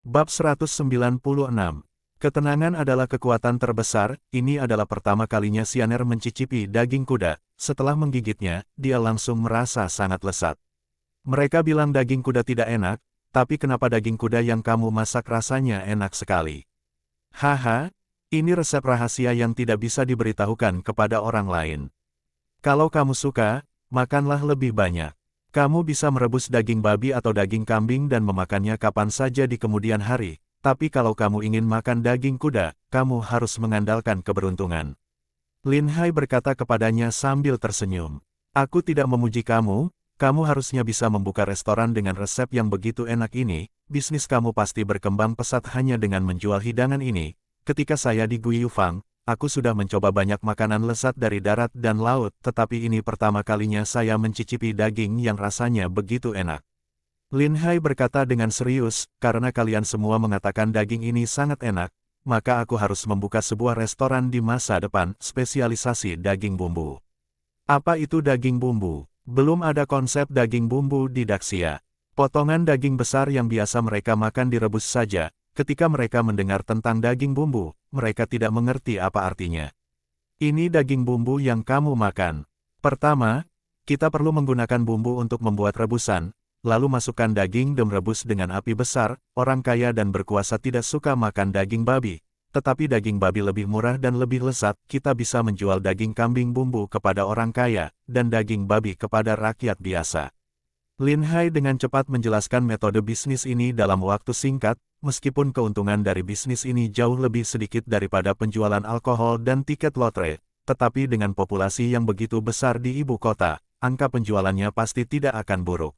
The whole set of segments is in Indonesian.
Bab 196. Ketenangan adalah kekuatan terbesar. Ini adalah pertama kalinya Sianer mencicipi daging kuda. Setelah menggigitnya, dia langsung merasa sangat lezat. Mereka bilang daging kuda tidak enak, tapi kenapa daging kuda yang kamu masak rasanya enak sekali? Haha, ini resep rahasia yang tidak bisa diberitahukan kepada orang lain. Kalau kamu suka, makanlah lebih banyak. Kamu bisa merebus daging babi atau daging kambing dan memakannya kapan saja di kemudian hari, tapi kalau kamu ingin makan daging kuda, kamu harus mengandalkan keberuntungan. Lin Hai berkata kepadanya sambil tersenyum. Aku tidak memuji kamu, kamu harusnya bisa membuka restoran dengan resep yang begitu enak ini, bisnis kamu pasti berkembang pesat hanya dengan menjual hidangan ini. Ketika saya di Guiyufang, aku sudah mencoba banyak makanan lezat dari darat dan laut, tetapi ini pertama kalinya saya mencicipi daging yang rasanya begitu enak. Lin Hai berkata dengan serius, karena kalian semua mengatakan daging ini sangat enak, maka aku harus membuka sebuah restoran di masa depan, spesialisasi daging bumbu. Apa itu daging bumbu? Belum ada konsep daging bumbu di Daxia. Potongan daging besar yang biasa mereka makan direbus saja. Ketika mereka mendengar tentang daging bumbu, mereka tidak mengerti apa artinya. Ini daging bumbu yang kamu makan. Pertama, kita perlu menggunakan bumbu untuk membuat rebusan, lalu masukkan daging dan rebus dengan api besar. Orang kaya dan berkuasa tidak suka makan daging babi, tetapi daging babi lebih murah dan lebih lezat. Kita bisa menjual daging kambing bumbu kepada orang kaya, dan daging babi kepada rakyat biasa. Lin Hai dengan cepat menjelaskan metode bisnis ini dalam waktu singkat, meskipun keuntungan dari bisnis ini jauh lebih sedikit daripada penjualan alkohol dan tiket lotre, tetapi dengan populasi yang begitu besar di ibu kota, angka penjualannya pasti tidak akan buruk.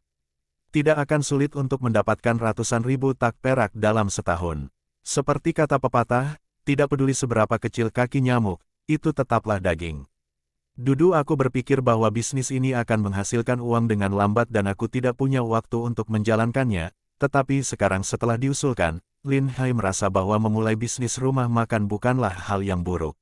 Tidak akan sulit untuk mendapatkan ratusan ribu tak perak dalam setahun. Seperti kata pepatah, tidak peduli seberapa kecil kaki nyamuk, itu tetaplah daging. Dulu aku berpikir bahwa bisnis ini akan menghasilkan uang dengan lambat dan aku tidak punya waktu untuk menjalankannya, tetapi sekarang setelah diusulkan, Lin Hai merasa bahwa memulai bisnis rumah makan bukanlah hal yang buruk.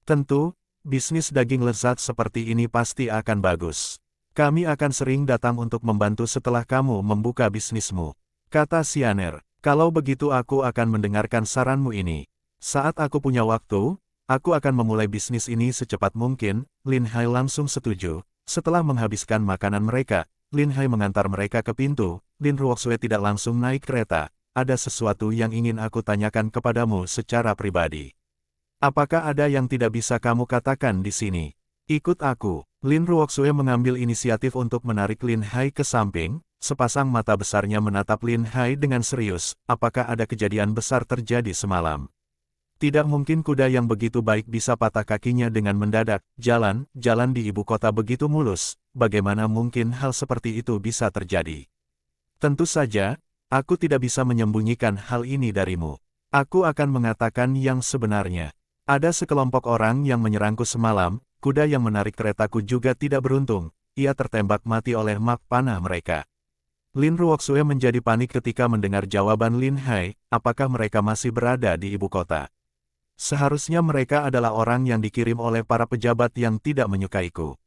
Tentu, bisnis daging lezat seperti ini pasti akan bagus. Kami akan sering datang untuk membantu setelah kamu membuka bisnismu, kata Sianer. Kalau begitu aku akan mendengarkan saranmu ini. Saat aku punya waktu, aku akan memulai bisnis ini secepat mungkin. Lin Hai langsung setuju. Setelah menghabiskan makanan mereka, Lin Hai mengantar mereka ke pintu. Lin Ruoxue tidak langsung naik kereta. Ada sesuatu yang ingin aku tanyakan kepadamu secara pribadi. Apakah ada yang tidak bisa kamu katakan di sini? Ikut aku. Lin Ruoxue mengambil inisiatif untuk menarik Lin Hai ke samping. Sepasang mata besarnya menatap Lin Hai dengan serius. Apakah ada kejadian besar terjadi semalam? Tidak mungkin kuda yang begitu baik bisa patah kakinya dengan mendadak. Jalan di ibu kota begitu mulus. Bagaimana mungkin hal seperti itu bisa terjadi? Tentu saja, aku tidak bisa menyembunyikan hal ini darimu. Aku akan mengatakan yang sebenarnya. Ada sekelompok orang yang menyerangku semalam. Kuda yang menarik keretaku juga tidak beruntung. Ia tertembak mati oleh mak panah mereka. Lin Ruoxue menjadi panik ketika mendengar jawaban Lin Hai. Apakah mereka masih berada di ibu kota? Seharusnya mereka adalah orang yang dikirim oleh para pejabat yang tidak menyukaiku.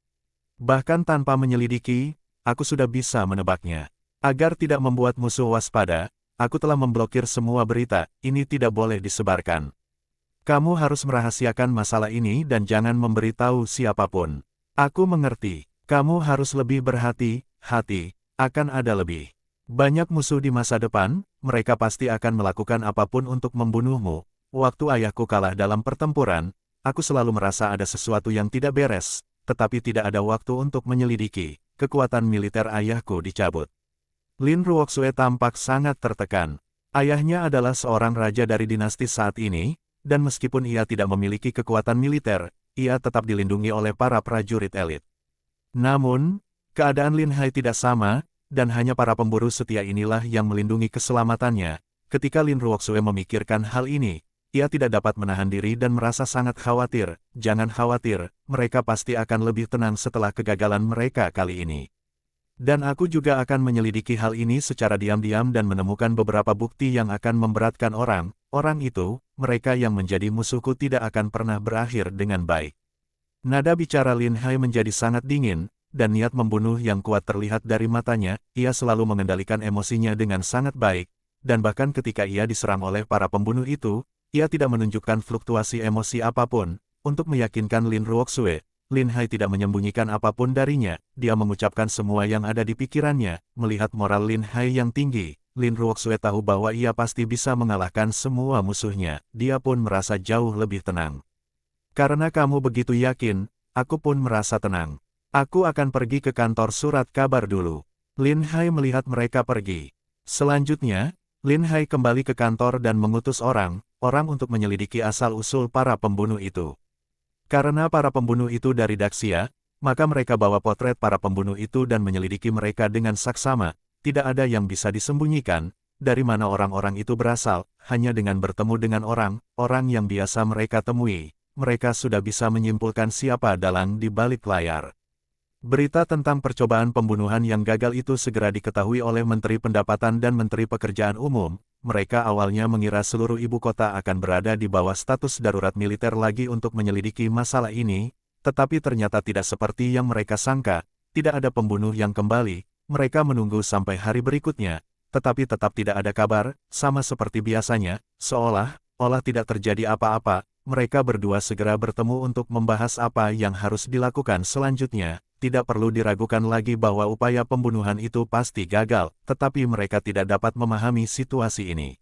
Bahkan tanpa menyelidiki, aku sudah bisa menebaknya. Agar tidak membuat musuh waspada, aku telah memblokir semua berita. Ini tidak boleh disebarkan. Kamu harus merahasiakan masalah ini dan jangan memberitahu siapapun. Aku mengerti. Kamu harus lebih berhati-hati. Akan ada lebih banyak musuh di masa depan. Mereka pasti akan melakukan apapun untuk membunuhmu. Waktu ayahku kalah dalam pertempuran, aku selalu merasa ada sesuatu yang tidak beres, tetapi tidak ada waktu untuk menyelidiki. Kekuatan militer ayahku dicabut. Lin Ruoxue tampak sangat tertekan. Ayahnya adalah seorang raja dari dinasti saat ini, dan meskipun ia tidak memiliki kekuatan militer, ia tetap dilindungi oleh para prajurit elit. Namun, keadaan Lin Hai tidak sama, dan hanya para pemburu setia inilah yang melindungi keselamatannya. Ketika Lin Ruoxue memikirkan hal ini, ia tidak dapat menahan diri dan merasa sangat khawatir. Jangan khawatir, mereka pasti akan lebih tenang setelah kegagalan mereka kali ini. Dan aku juga akan menyelidiki hal ini secara diam-diam dan menemukan beberapa bukti yang akan memberatkan orang. Orang itu, mereka yang menjadi musuhku tidak akan pernah berakhir dengan baik. Nada bicara Lin Hai menjadi sangat dingin, dan niat membunuh yang kuat terlihat dari matanya. Ia selalu mengendalikan emosinya dengan sangat baik. dan bahkan ketika ia diserang oleh para pembunuh itu, ia tidak menunjukkan fluktuasi emosi apapun. Untuk meyakinkan Lin Ruoxue, Lin Hai tidak menyembunyikan apapun darinya, dia mengucapkan semua yang ada di pikirannya. Melihat moral Lin Hai yang tinggi, Lin Ruoxue tahu bahwa ia pasti bisa mengalahkan semua musuhnya. Dia pun merasa jauh lebih tenang. Karena kamu begitu yakin, aku pun merasa tenang. Aku akan pergi ke kantor surat kabar dulu. Lin Hai melihat mereka pergi. Selanjutnya, Lin Hai kembali ke kantor dan mengutus orang untuk menyelidiki asal-usul para pembunuh itu. Karena para pembunuh itu dari Daxia, maka mereka bawa potret para pembunuh itu dan menyelidiki mereka dengan saksama. Tidak ada yang bisa disembunyikan, dari mana orang-orang itu berasal, hanya dengan bertemu dengan orang yang biasa mereka temui. Mereka sudah bisa menyimpulkan siapa dalang di balik layar. Berita tentang percobaan pembunuhan yang gagal itu segera diketahui oleh Menteri Pendapatan dan Menteri Pekerjaan Umum. Mereka awalnya mengira seluruh ibu kota akan berada di bawah status darurat militer lagi untuk menyelidiki masalah ini, tetapi ternyata tidak seperti yang mereka sangka. Tidak ada pembunuh yang kembali. Mereka menunggu sampai hari berikutnya, tetapi tetap tidak ada kabar, sama seperti biasanya, seolah-olah tidak terjadi apa-apa. Mereka berdua segera bertemu untuk membahas apa yang harus dilakukan selanjutnya. Tidak perlu diragukan lagi bahwa upaya pembunuhan itu pasti gagal, tetapi mereka tidak dapat memahami situasi ini.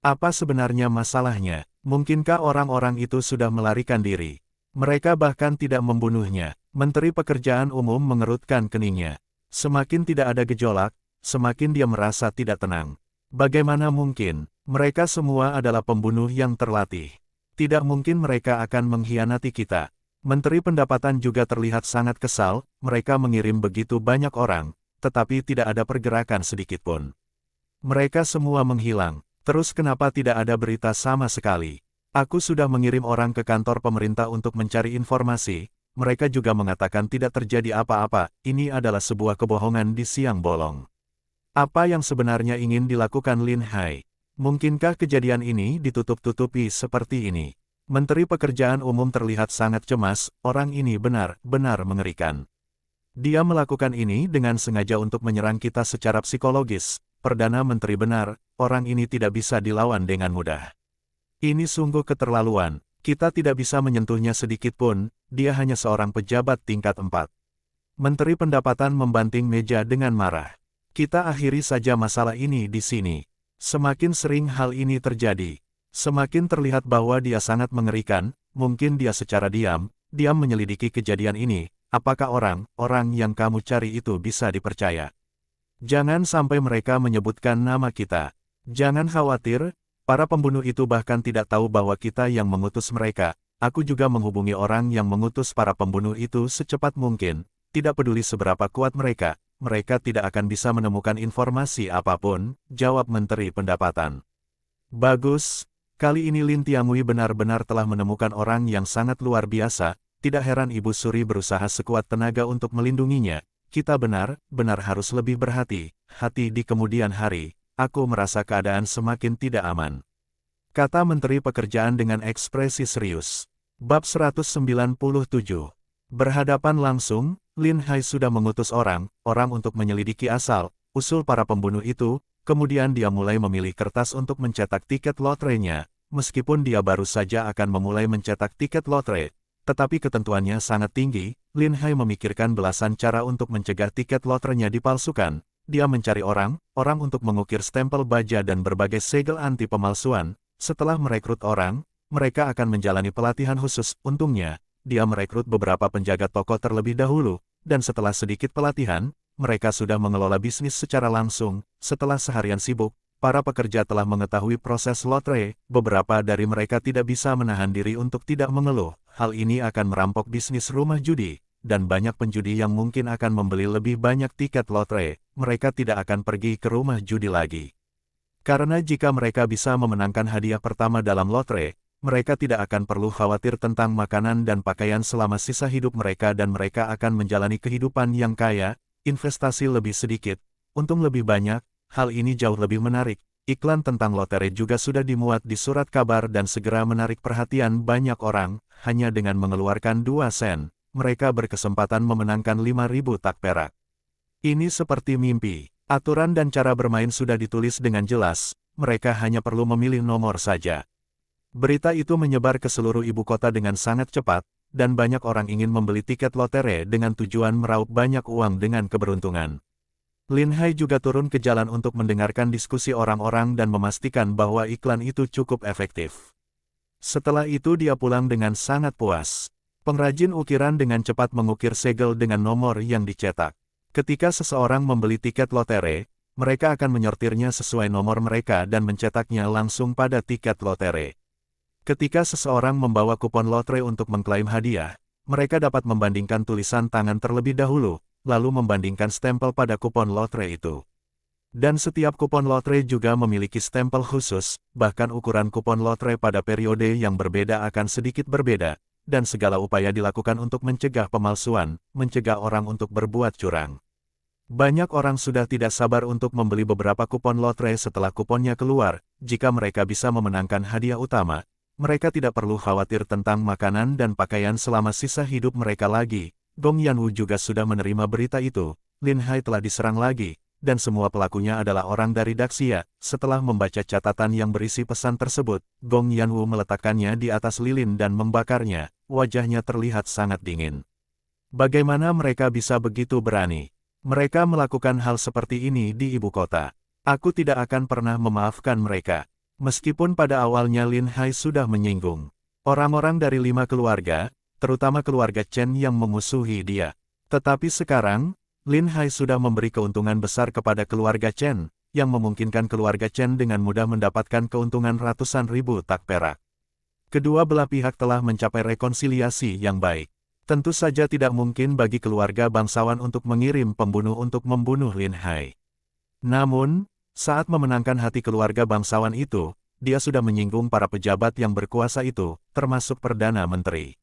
Apa sebenarnya masalahnya? Mungkinkah orang-orang itu sudah melarikan diri? Mereka bahkan tidak membunuhnya. Menteri Pekerjaan Umum mengerutkan keningnya. Semakin tidak ada gejolak, semakin dia merasa tidak tenang. Bagaimana mungkin? Mereka semua adalah pembunuh yang terlatih. Tidak mungkin mereka akan mengkhianati kita. Menteri Pendapatan juga terlihat sangat kesal. Mereka mengirim begitu banyak orang, tetapi tidak ada pergerakan sedikitpun. Mereka semua menghilang. Terus kenapa tidak ada berita sama sekali? Aku sudah mengirim orang ke kantor pemerintah untuk mencari informasi. Mereka juga mengatakan tidak terjadi apa-apa. Ini adalah sebuah kebohongan di siang bolong. Apa yang sebenarnya ingin dilakukan Lin Hai? Mungkinkah kejadian ini ditutup-tutupi seperti ini? Menteri Pekerjaan Umum terlihat sangat cemas. Orang ini benar-benar mengerikan. Dia melakukan ini dengan sengaja untuk menyerang kita secara psikologis. Perdana Menteri benar, orang ini tidak bisa dilawan dengan mudah. Ini sungguh keterlaluan. Kita tidak bisa menyentuhnya sedikit pun. Dia hanya seorang pejabat tingkat 4. Menteri Pendapatan membanting meja dengan marah. Kita akhiri saja masalah ini di sini. Semakin sering hal ini terjadi, semakin terlihat bahwa dia sangat mengerikan. Mungkin dia secara diam menyelidiki kejadian ini. Apakah orang yang kamu cari itu bisa dipercaya? Jangan sampai mereka menyebutkan nama kita. Jangan khawatir, para pembunuh itu bahkan tidak tahu bahwa kita yang mengutus mereka. Aku juga menghubungi orang yang mengutus para pembunuh itu secepat mungkin. Tidak peduli seberapa kuat mereka tidak akan bisa menemukan informasi apapun, jawab Menteri Pendapatan. Bagus. Kali ini Lin Tianhui benar-benar telah menemukan orang yang sangat luar biasa. Tidak heran Ibu Suri berusaha sekuat tenaga untuk melindunginya. Kita benar-benar harus lebih berhati-hati di kemudian hari. Aku merasa keadaan semakin tidak aman, kata Menteri Pekerjaan dengan ekspresi serius. Bab 197. Berhadapan langsung, Lin Hai sudah mengutus orang untuk menyelidiki asal-usul para pembunuh itu. Kemudian dia mulai memilih kertas untuk mencetak tiket lotrenya. Meskipun dia baru saja akan memulai mencetak tiket lotre, tetapi ketentuannya sangat tinggi. Lin Hai memikirkan belasan cara untuk mencegah tiket lotrenya dipalsukan. Dia mencari orang untuk mengukir stempel baja dan berbagai segel anti pemalsuan. Setelah merekrut orang, mereka akan menjalani pelatihan khusus. Untungnya, dia merekrut beberapa penjaga toko terlebih dahulu, dan setelah sedikit pelatihan, mereka sudah mengelola bisnis secara langsung. Setelah seharian sibuk, para pekerja telah mengetahui proses lotre. Beberapa dari mereka tidak bisa menahan diri untuk tidak mengeluh. Hal ini akan merampok bisnis rumah judi, dan banyak penjudi yang mungkin akan membeli lebih banyak tiket lotre. Mereka tidak akan pergi ke rumah judi lagi. Karena jika mereka bisa memenangkan hadiah pertama dalam lotre, mereka tidak akan perlu khawatir tentang makanan dan pakaian selama sisa hidup mereka dan mereka akan menjalani kehidupan yang kaya. Investasi lebih sedikit, untung lebih banyak. Hal ini jauh lebih menarik. Iklan tentang lotre juga sudah dimuat di surat kabar dan segera menarik perhatian banyak orang. Hanya dengan mengeluarkan 2 sen, mereka berkesempatan memenangkan 5.000 tak perak. Ini seperti mimpi. Aturan dan cara bermain sudah ditulis dengan jelas. mereka hanya perlu memilih nomor saja. Berita itu menyebar ke seluruh ibu kota dengan sangat cepat, dan banyak orang ingin membeli tiket lotre dengan tujuan meraup banyak uang dengan keberuntungan. Lin Hai juga turun ke jalan untuk mendengarkan diskusi orang-orang dan memastikan bahwa iklan itu cukup efektif. Setelah itu dia pulang dengan sangat puas. Pengrajin ukiran dengan cepat mengukir segel dengan nomor yang dicetak. Ketika seseorang membeli tiket lotre, mereka akan menyortirnya sesuai nomor mereka dan mencetaknya langsung pada tiket lotre. Ketika seseorang membawa kupon lotre untuk mengklaim hadiah, mereka dapat membandingkan tulisan tangan terlebih dahulu, lalu membandingkan stempel pada kupon lotre itu. Dan setiap kupon lotre juga memiliki stempel khusus, bahkan ukuran kupon lotre pada periode yang berbeda akan sedikit berbeda, dan segala upaya dilakukan untuk mencegah pemalsuan, mencegah orang untuk berbuat curang. Banyak orang sudah tidak sabar untuk membeli beberapa kupon lotre setelah kuponnya keluar. Jika mereka bisa memenangkan hadiah utama, mereka tidak perlu khawatir tentang makanan dan pakaian selama sisa hidup mereka lagi. Gong Yanwu juga sudah menerima berita itu. Lin Hai telah diserang lagi, dan semua pelakunya adalah orang dari Daxia. Setelah membaca catatan yang berisi pesan tersebut, Gong Yanwu meletakkannya di atas lilin dan membakarnya. Wajahnya terlihat sangat dingin. Bagaimana mereka bisa begitu berani? Mereka melakukan hal seperti ini di ibu kota. Aku tidak akan pernah memaafkan mereka. Meskipun pada awalnya Lin Hai sudah menyinggung orang-orang dari 5 keluarga, terutama keluarga Chen yang memusuhi dia. Tetapi sekarang, Lin Hai sudah memberi keuntungan besar kepada keluarga Chen, yang memungkinkan keluarga Chen dengan mudah mendapatkan keuntungan ratusan ribu tak perak. Kedua belah pihak telah mencapai rekonsiliasi yang baik. Tentu saja tidak mungkin bagi keluarga bangsawan untuk mengirim pembunuh untuk membunuh Lin Hai. Namun, saat memenangkan hati keluarga bangsawan itu, dia sudah menyinggung para pejabat yang berkuasa itu, termasuk Perdana Menteri.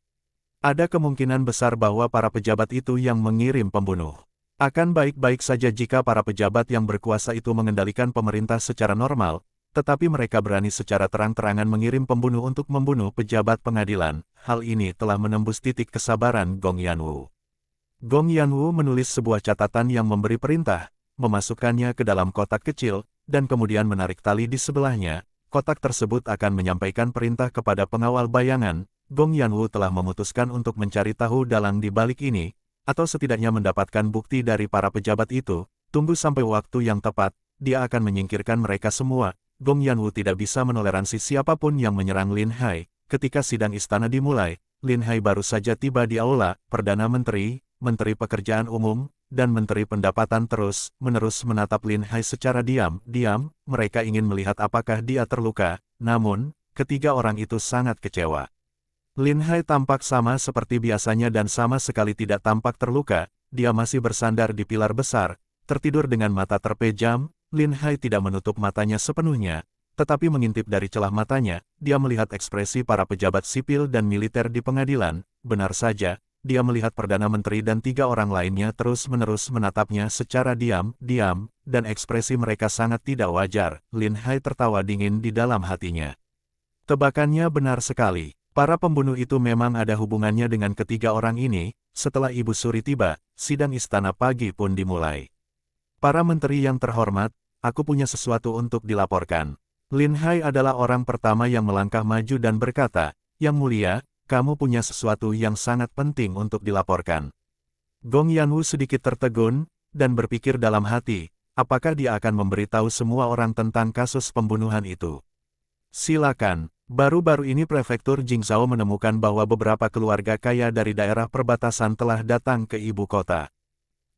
Ada kemungkinan besar bahwa para pejabat itu yang mengirim pembunuh. Akan baik-baik saja jika para pejabat yang berkuasa itu mengendalikan pemerintah secara normal, tetapi mereka berani secara terang-terangan mengirim pembunuh untuk membunuh pejabat pengadilan. Hal ini telah menembus titik kesabaran Gong Yanwu. Gong Yanwu menulis sebuah catatan yang memberi perintah, memasukkannya ke dalam kotak kecil, dan kemudian menarik tali di sebelahnya. Kotak tersebut akan menyampaikan perintah kepada pengawal bayangan. Gong Yanwu telah memutuskan untuk mencari tahu dalang di balik ini, atau setidaknya mendapatkan bukti dari para pejabat itu. Tunggu sampai waktu yang tepat, dia akan menyingkirkan mereka semua. Gong Yanwu tidak bisa menoleransi siapapun yang menyerang Lin Hai. Ketika sidang istana dimulai, Lin Hai baru saja tiba di aula. Perdana Menteri, Menteri Pekerjaan Umum, dan Menteri Pendapatan terus-menerus menatap Lin Hai secara diam-diam. Mereka ingin melihat apakah dia terluka. Namun, ketiga orang itu sangat kecewa. Lin Hai tampak sama seperti biasanya dan sama sekali tidak tampak terluka. Dia masih bersandar di pilar besar, tertidur dengan mata terpejam. Lin Hai tidak menutup matanya sepenuhnya, tetapi mengintip dari celah matanya. Dia melihat ekspresi para pejabat sipil dan militer di pengadilan. Benar saja, dia melihat Perdana Menteri dan 3 orang lainnya terus-menerus menatapnya secara diam-diam, dan ekspresi mereka sangat tidak wajar. Lin Hai tertawa dingin di dalam hatinya. Tebakannya benar sekali. Para pembunuh itu memang ada hubungannya dengan ketiga orang ini. Setelah Ibu Suri tiba, sidang istana pagi pun dimulai. Para menteri yang terhormat, aku punya sesuatu untuk dilaporkan. Lin Hai adalah orang pertama yang melangkah maju dan berkata, Yang mulia, kamu punya sesuatu yang sangat penting untuk dilaporkan. Gong Yanwu sedikit tertegun, dan berpikir dalam hati, apakah dia akan memberitahu semua orang tentang kasus pembunuhan itu. Silakan. Baru-baru ini Prefektur Jingzhou menemukan bahwa beberapa keluarga kaya dari daerah perbatasan telah datang ke ibu kota.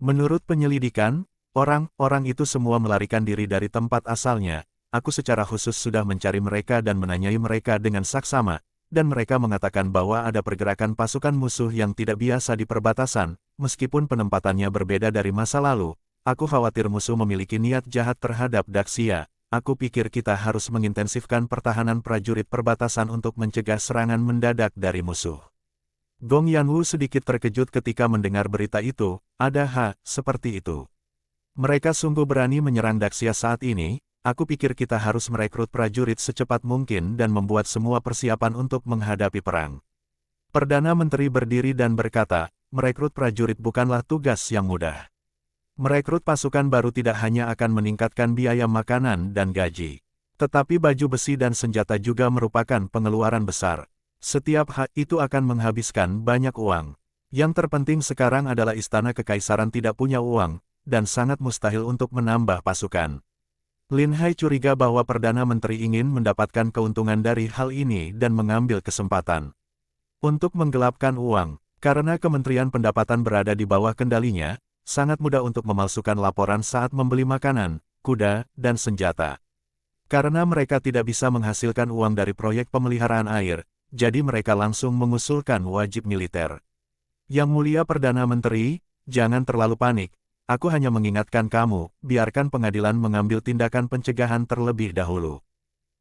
Menurut penyelidikan, orang-orang itu semua melarikan diri dari tempat asalnya. Aku secara khusus sudah mencari mereka dan menanyai mereka dengan saksama, dan mereka mengatakan bahwa ada pergerakan pasukan musuh yang tidak biasa di perbatasan. Meskipun penempatannya berbeda dari masa lalu, aku khawatir musuh memiliki niat jahat terhadap Daxia. Aku pikir kita harus mengintensifkan pertahanan prajurit perbatasan untuk mencegah serangan mendadak dari musuh. Gong Yanwu sedikit terkejut ketika mendengar berita itu. Seperti itu. Mereka sungguh berani menyerang Daxia saat ini. Aku pikir kita harus merekrut prajurit secepat mungkin dan membuat semua persiapan untuk menghadapi perang. Perdana Menteri berdiri dan berkata, merekrut prajurit bukanlah tugas yang mudah. Merekrut pasukan baru tidak hanya akan meningkatkan biaya makanan dan gaji. Tetapi baju besi dan senjata juga merupakan pengeluaran besar. Setiap hal itu akan menghabiskan banyak uang. Yang terpenting sekarang adalah istana kekaisaran tidak punya uang, dan sangat mustahil untuk menambah pasukan. Lin Hai curiga bahwa Perdana Menteri ingin mendapatkan keuntungan dari hal ini dan mengambil kesempatan untuk menggelapkan uang. Karena Kementerian Pendapatan berada di bawah kendalinya, sangat mudah untuk memalsukan laporan saat membeli makanan, kuda, dan senjata. Karena mereka tidak bisa menghasilkan uang dari proyek pemeliharaan air, jadi mereka langsung mengusulkan wajib militer. Yang mulia Perdana Menteri, jangan terlalu panik. Aku hanya mengingatkan kamu, biarkan pengadilan mengambil tindakan pencegahan terlebih dahulu.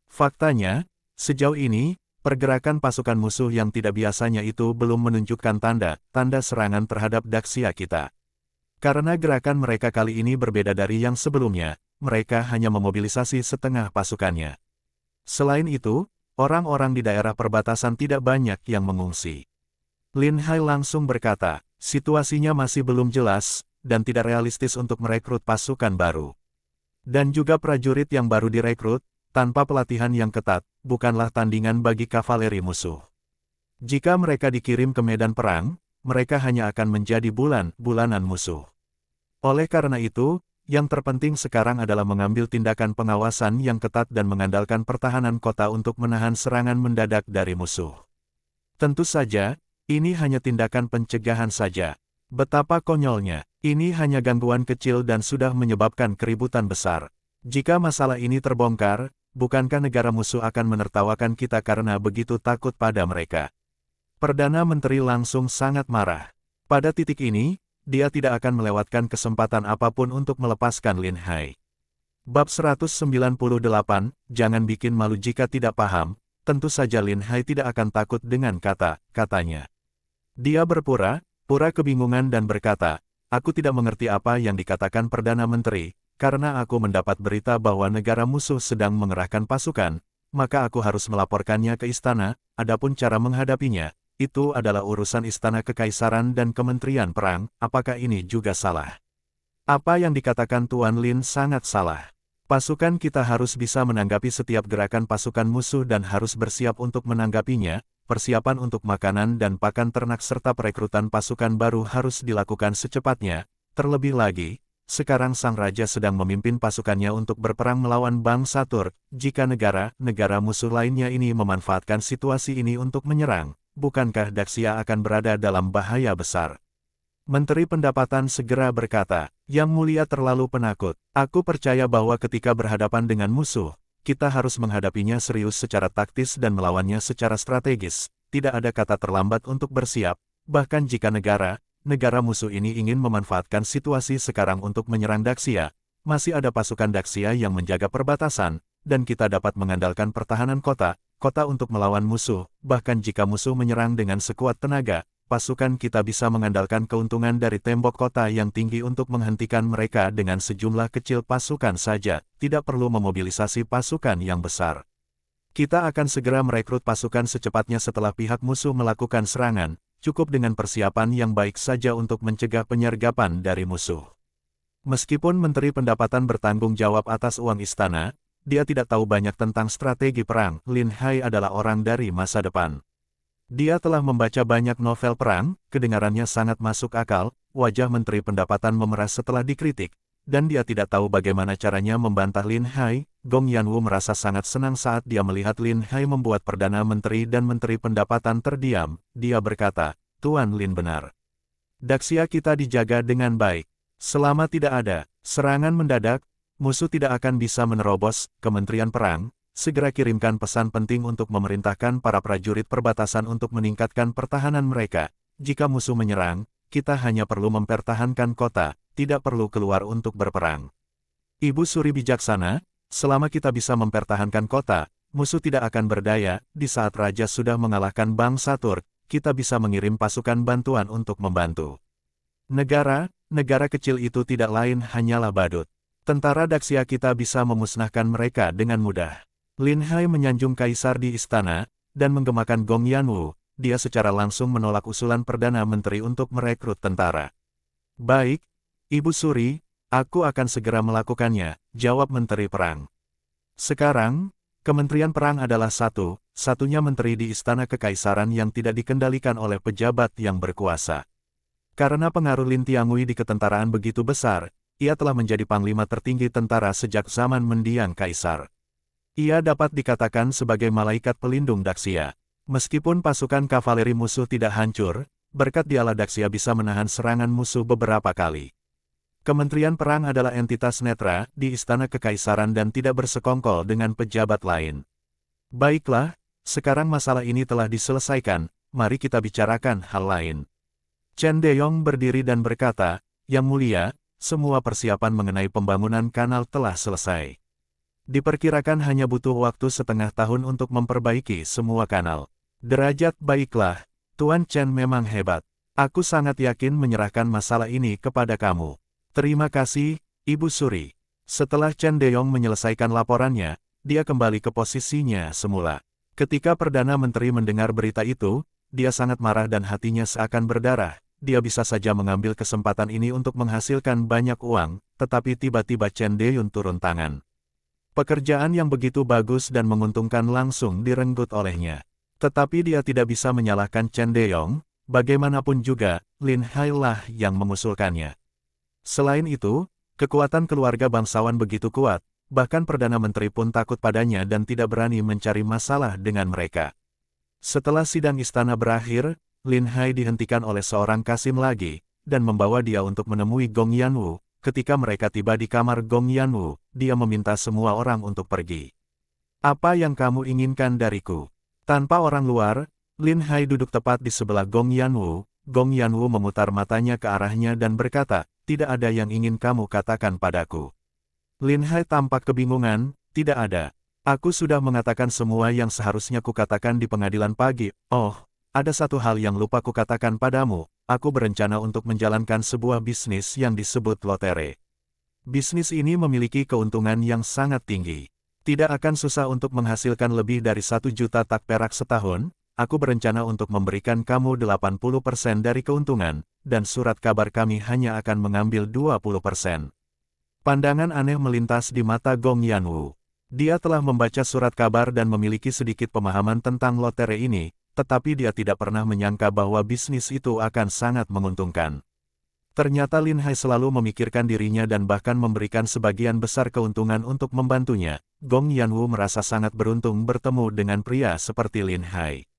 Faktanya, sejauh ini, pergerakan pasukan musuh yang tidak biasanya itu belum menunjukkan tanda serangan terhadap Daxia kita. Karena gerakan mereka kali ini berbeda dari yang sebelumnya, mereka hanya memobilisasi setengah pasukannya. Selain itu, orang-orang di daerah perbatasan tidak banyak yang mengungsi. Lin Hai langsung berkata, situasinya masih belum jelas, dan tidak realistis untuk merekrut pasukan baru. Dan juga prajurit yang baru direkrut, tanpa pelatihan yang ketat, bukanlah tandingan bagi kavaleri musuh. Jika mereka dikirim ke medan perang, mereka hanya akan menjadi bulan-bulanan musuh. Oleh karena itu, yang terpenting sekarang adalah mengambil tindakan pengawasan yang ketat dan mengandalkan pertahanan kota untuk menahan serangan mendadak dari musuh. Tentu saja, ini hanya tindakan pencegahan saja. Betapa konyolnya, ini hanya gangguan kecil dan sudah menyebabkan keributan besar. Jika masalah ini terbongkar, bukankah negara musuh akan menertawakan kita karena begitu takut pada mereka? Perdana Menteri langsung sangat marah. Pada titik ini, dia tidak akan melewatkan kesempatan apapun untuk melepaskan Lin Hai. Bab 198, jangan bikin malu jika tidak paham. Tentu saja Lin Hai tidak akan takut dengan kata-katanya. Dia pura kebingungan dan berkata, aku tidak mengerti apa yang dikatakan Perdana Menteri, karena aku mendapat berita bahwa negara musuh sedang mengerahkan pasukan, maka aku harus melaporkannya ke istana, adapun cara menghadapinya, itu adalah urusan istana kekaisaran dan Kementerian Perang, apakah ini juga salah? Apa yang dikatakan Tuan Lin sangat salah. Pasukan kita harus bisa menanggapi setiap gerakan pasukan musuh dan harus bersiap untuk menanggapinya. Persiapan untuk makanan dan pakan ternak serta perekrutan pasukan baru harus dilakukan secepatnya. Terlebih lagi, sekarang Sang Raja sedang memimpin pasukannya untuk berperang melawan bangsa Turk. Jika negara musuh lainnya ini memanfaatkan situasi ini untuk menyerang, bukankah Daxia akan berada dalam bahaya besar? Menteri Pendapatan segera berkata, Yang Mulia terlalu penakut. Aku percaya bahwa ketika berhadapan dengan musuh, kita harus menghadapinya serius secara taktis dan melawannya secara strategis. Tidak ada kata terlambat untuk bersiap, bahkan jika negara musuh ini ingin memanfaatkan situasi sekarang untuk menyerang Daxia, masih ada pasukan Daxia yang menjaga perbatasan, dan kita dapat mengandalkan pertahanan kota untuk melawan musuh. Bahkan jika musuh menyerang dengan sekuat tenaga, pasukan kita bisa mengandalkan keuntungan dari tembok kota yang tinggi untuk menghentikan mereka dengan sejumlah kecil pasukan saja, tidak perlu memobilisasi pasukan yang besar. Kita akan segera merekrut pasukan secepatnya setelah pihak musuh melakukan serangan, cukup dengan persiapan yang baik saja untuk mencegah penyergapan dari musuh. Meskipun Menteri Pendapatan bertanggung jawab atas uang istana, dia tidak tahu banyak tentang strategi perang. Lin Hai adalah orang dari masa depan. Dia telah membaca banyak novel perang, kedengarannya sangat masuk akal, wajah Menteri Pendapatan memerah setelah dikritik, dan dia tidak tahu bagaimana caranya membantah Lin Hai. Gong Yanwu merasa sangat senang saat dia melihat Lin Hai membuat Perdana Menteri dan Menteri Pendapatan terdiam. Dia berkata, Tuan Lin benar. Daxia kita dijaga dengan baik. Selama tidak ada serangan mendadak, musuh tidak akan bisa menerobos. Kementerian Perang segera kirimkan pesan penting untuk memerintahkan para prajurit perbatasan untuk meningkatkan pertahanan mereka. Jika musuh menyerang, kita hanya perlu mempertahankan kota, tidak perlu keluar untuk berperang. Ibu Suri bijaksana, selama kita bisa mempertahankan kota, musuh tidak akan berdaya. Di saat Raja sudah mengalahkan bangsa Turk, kita bisa mengirim pasukan bantuan untuk membantu. Negara kecil itu tidak lain hanyalah badut. Tentara Daxia kita bisa memusnahkan mereka dengan mudah. Lin Hai menyanjung kaisar di istana, dan menggemakan Gong Yanwu. Dia secara langsung menolak usulan Perdana Menteri untuk merekrut tentara. Baik, Ibu Suri, aku akan segera melakukannya, jawab Menteri Perang. Sekarang, Kementerian Perang adalah satu-satunya menteri di Istana Kekaisaran yang tidak dikendalikan oleh pejabat yang berkuasa. Karena pengaruh Lin Tianhui di ketentaraan begitu besar, ia telah menjadi panglima tertinggi tentara sejak zaman mendiang kaisar. Ia dapat dikatakan sebagai malaikat pelindung Daxia. Meskipun pasukan kavaleri musuh tidak hancur, berkat dialah Daxia bisa menahan serangan musuh beberapa kali. Kementerian Perang adalah entitas netral di Istana Kekaisaran dan tidak bersekongkol dengan pejabat lain. Baiklah, sekarang masalah ini telah diselesaikan, mari kita bicarakan hal lain. Chen Deyong berdiri dan berkata, Yang Mulia, semua persiapan mengenai pembangunan kanal telah selesai. Diperkirakan hanya butuh waktu setengah tahun untuk memperbaiki semua kanal. Derajat baiklah, Tuan Chen memang hebat. Aku sangat yakin menyerahkan masalah ini kepada kamu. Terima kasih, Ibu Suri. Setelah Chen Deyong menyelesaikan laporannya, dia kembali ke posisinya semula. Ketika Perdana Menteri mendengar berita itu, dia sangat marah dan hatinya seakan berdarah. Dia bisa saja mengambil kesempatan ini untuk menghasilkan banyak uang, tetapi tiba-tiba Chen Deyong turun tangan. Pekerjaan yang begitu bagus dan menguntungkan langsung direnggut olehnya. Tetapi dia tidak bisa menyalahkan Chen Deyong, bagaimanapun juga, Lin Hai lah yang mengusulkannya. Selain itu, kekuatan keluarga bangsawan begitu kuat, bahkan Perdana Menteri pun takut padanya dan tidak berani mencari masalah dengan mereka. Setelah sidang istana berakhir, Lin Hai dihentikan oleh seorang Kasim lagi, dan membawa dia untuk menemui Gong Yanwu. Ketika mereka tiba di kamar Gong Yanwu, dia meminta semua orang untuk pergi. Apa yang kamu inginkan dariku? Tanpa orang luar, Lin Hai duduk tepat di sebelah Gong Yanwu. Gong Yanwu memutar matanya ke arahnya dan berkata, tidak ada yang ingin kamu katakan padaku. Lin Hai tampak kebingungan, tidak ada. Aku sudah mengatakan semua yang seharusnya kukatakan di pengadilan pagi. Oh, ada satu hal yang lupa kukatakan padamu. Aku berencana untuk menjalankan sebuah bisnis yang disebut lotere. Bisnis ini memiliki keuntungan yang sangat tinggi. Tidak akan susah untuk menghasilkan lebih dari 1 juta tak perak setahun. Aku berencana untuk memberikan kamu 80% dari keuntungan, dan surat kabar kami hanya akan mengambil 20%. Pandangan aneh melintas di mata Gong Yanwu. Dia telah membaca surat kabar dan memiliki sedikit pemahaman tentang lotere ini, tetapi dia tidak pernah menyangka bahwa bisnis itu akan sangat menguntungkan. Ternyata Lin Hai selalu memikirkan dirinya dan bahkan memberikan sebagian besar keuntungan untuk membantunya. Gong Yanwu merasa sangat beruntung bertemu dengan pria seperti Lin Hai.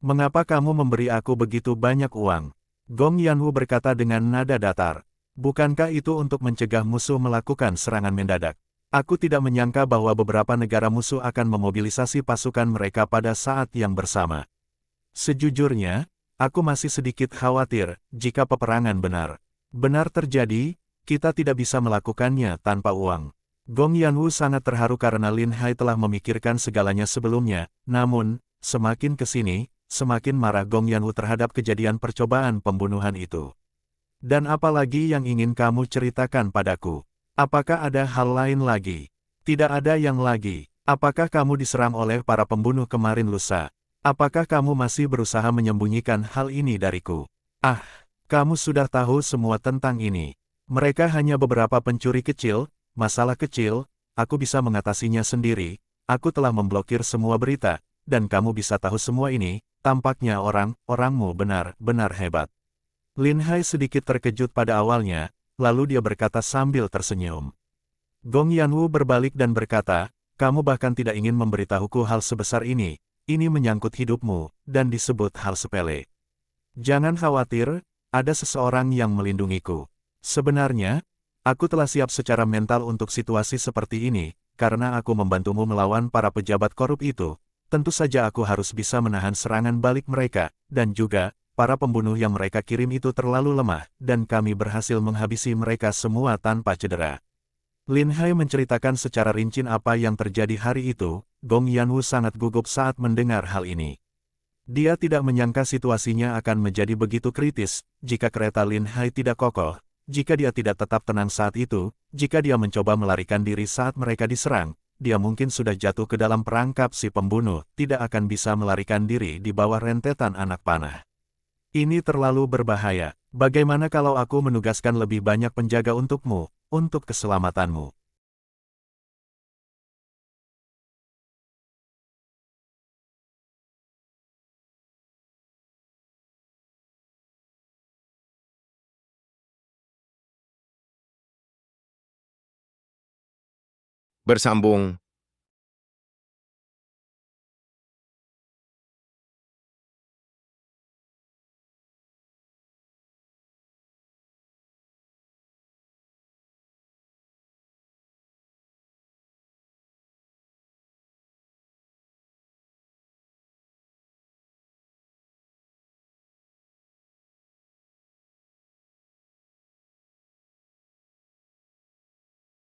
Mengapa kamu memberi aku begitu banyak uang? Gong Yanwu berkata dengan nada datar. Bukankah itu untuk mencegah musuh melakukan serangan mendadak? Aku tidak menyangka bahwa beberapa negara musuh akan memobilisasi pasukan mereka pada saat yang bersama. Sejujurnya, aku masih sedikit khawatir jika peperangan benar terjadi, kita tidak bisa melakukannya tanpa uang. Gong Yanwu sangat terharu karena Lin Hai telah memikirkan segalanya sebelumnya, namun, semakin ke sini, semakin marah Gong Yanwu terhadap kejadian percobaan pembunuhan itu. Dan apa lagi yang ingin kamu ceritakan padaku? Apakah ada hal lain lagi? Tidak ada yang lagi. Apakah kamu diserang oleh para pembunuh kemarin lusa? Apakah kamu masih berusaha menyembunyikan hal ini dariku? Ah, kamu sudah tahu semua tentang ini. Mereka hanya beberapa pencuri kecil, masalah kecil, aku bisa mengatasinya sendiri, aku telah memblokir semua berita, dan kamu bisa tahu semua ini, tampaknya orangmu benar-benar hebat. Lin Hai sedikit terkejut pada awalnya, lalu dia berkata sambil tersenyum. Gong Yanwu berbalik dan berkata, kamu bahkan tidak ingin memberitahuku hal sebesar ini menyangkut hidupmu, dan disebut hal sepele. Jangan khawatir, ada seseorang yang melindungiku. Sebenarnya, aku telah siap secara mental untuk situasi seperti ini, karena aku membantumu melawan para pejabat korup itu. Tentu saja aku harus bisa menahan serangan balik mereka, dan juga, para pembunuh yang mereka kirim itu terlalu lemah, dan kami berhasil menghabisi mereka semua tanpa cedera. Lin Hai menceritakan secara rinci apa yang terjadi hari itu. Gong Yanwu sangat gugup saat mendengar hal ini. Dia tidak menyangka situasinya akan menjadi begitu kritis, jika kereta Lin Hai tidak kokoh, jika dia tidak tetap tenang saat itu, jika dia mencoba melarikan diri saat mereka diserang, dia mungkin sudah jatuh ke dalam perangkap si pembunuh, tidak akan bisa melarikan diri di bawah rentetan anak panah. Ini terlalu berbahaya. Bagaimana kalau aku menugaskan lebih banyak penjaga untukmu, untuk keselamatanmu? Bersambung,